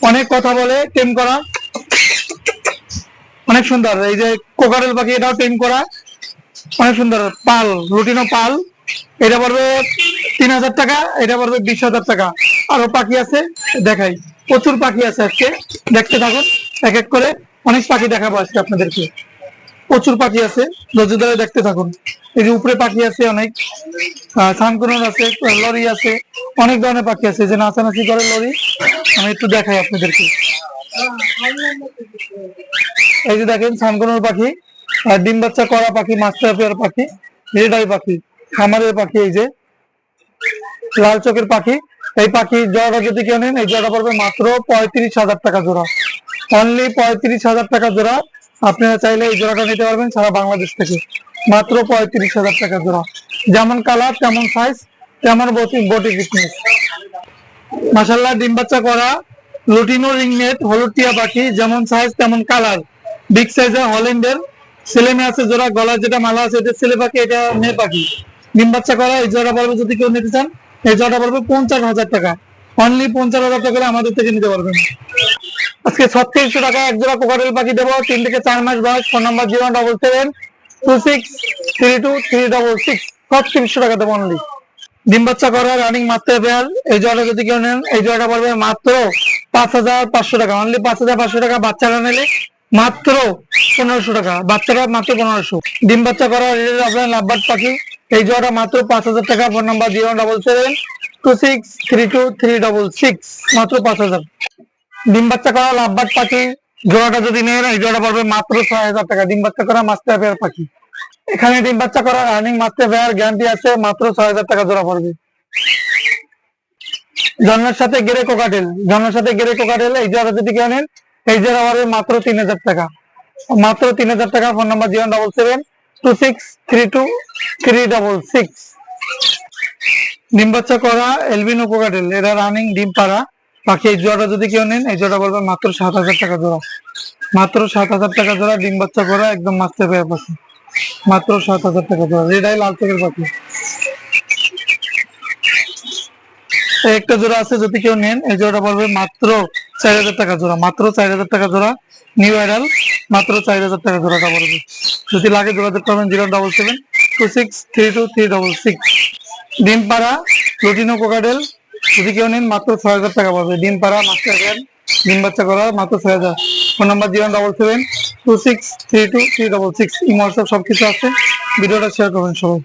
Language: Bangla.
অনেক কথা বলে, টেম করা, অনেক সুন্দর। এই যে কোকারেল পাখি, এটাও টেম করা, অনেক সুন্দর। পাল, রুটিনো পাল, এটা পড়বে 3000 টাকা, এটা পড়বে 20,000 টাকা। আরো পাখি আছে, দেখাই, প্রচুর পাখি আছে আজকে, দেখতে থাকুন এক এক করে। অনেক পাখি দেখাবো আজকে আপনাদেরকে, প্রচুর পাখি আছে, ধৈর্য ধরে দেখতে থাকুন। এই যে উপরে পাখি আছে অনেক, সানকুনুর আছে, লরি আছে, অনেক ধরনের পাখি আছে। যে নাচানাচি করে লরি, আমি একটু দেখাই আপনাদেরকে। এই যে দেখেন সানকুনুর পাখি, আর ডিম বাচ্চা করা পাখি, মাস্টার পেয়ার পাখি, রেড আই পাখি, খামারের পাখি। এই যে লাল চোখের পাখি, এই পাখি জোড়া যদি কেউ নেন, এই জোড়া পড়বে মাত্র 35,000 টাকা জোড়া, অনলি 35,000 টাকা জোড়া। আপনারা চাইলে এই জোড়াটা নিতে পারবেন সারা বাংলাদেশ থেকে, মাত্র 35,000 টাকা জোড়া। যেমন কালার তেমন সাইজ তেমন বডি ফিটনেস। মাশাআল্লাহ, ডিম বাচ্চা করা লুটিনো রিংনেট হলুদ টিয়া পাখি, যেমন সাইজ তেমন কালার, বিগ সাইজের হল্যান্ডের ছেলে মেয়ে আছে জোড়া। গলার যেটা মালা আছে এটা ছেলে পাখি, এটা মেয়ে পাখি। ডিম বাচ্চা করা এই জোড়া পড়বে, যদি কেউ নিতে চান এই জোড়া পড়বে 50,000 টাকা, অনলি 50,000 টাকা করে আমাদের থেকে নিতে পারবেন। আজকে 3600 টাকা এক জোড়া কোকারেল পাখি দেবো, 3 থেকে 4 মাস বয়স। ফোন নাম্বার 07726323666, 3600 টাকা দেবো অনলি। ডিম বাচ্চা করা রানিং মাস্টার পেয়ার, এই জোড়াটা যদি কেউ নেন এই জোড়াটা পড়বে মাত্র 5,500 টাকা, অনলি 5,500 টাকা। বাচ্চারা নিলে মাত্র 1500 টাকা, বাচ্চারা মাত্র 1500। ডিম বাচ্চা করা আপনার লাভবার্ড পাখি, এই জোড়াটা মাত্র 5,000 টাকা। ফোন নাম্বার 07726323666, মাত্র 5,000। ডিম বাচ্চা করা লাভবার্ড পাখি জোড়াটা যদি নেন এই জোড়াটা পড়বে মাত্র 6,000 টাকা। ডিম বাচ্চা করা মাস্টার পেয়ার পাখি, এখানে ডিম বাচ্চা করা রানিং মাস্টার পেয়ার গ্যারান্টি আছে, মাত্র 6,000 টাকা জোড়া পড়বে। জন্মের সাথে গেরে কোকাটেল, জন্মের সাথে গেরে কোকাটেল এই জোড়া যদি কেউ নেন এই জোড়া পড়বে মাত্র 3,000 টাকা, মাত্র 3,000 টাকা। Phone number 07726323666। ডিম বাচ্চা করা এলবিনো কোকাটেল, এরা রানিং ডিম পাড়া পাখি, এই জোড়া যদি কেউ নেন এই জোড়া পড়বে মাত্র 7,000 টাকা জোড়া, মাত্র 7,000 টাকা জোড়া। ডিম বাচ্চা করা একদম মাস্টার পেয়ার পাখি, মাত্র 7,000 টাকা জোড়া। রেড আই লাল চোখের পাখি, একটা জোড়া আছে, যদি কেউ নেন এই জোড়াটা পড়বে মাত্র 4,000 টাকা জোড়া, মাত্র 4,000 টাকা জোড়া। নিউ আইডাল, মাত্র 4,000 টাকা জোড়াটা পড়বে। যদি লাগে যোগাযোগ করবেন 07726323666। ডিম পাড়া লুটিনো কোকাডেল, যদি কেউ নেন মাত্র 6,000 টাকা পড়বে। ডিম পাড়া মাস্টার পেয়ার, ডিম বাচ্চা করা, মাত্র 6,000। Phone number 07726323666। ইমো হোয়াটসঅ্যাপ সবকিছু আছে, ভিডিওটা শেয়ার করবেন সবাই।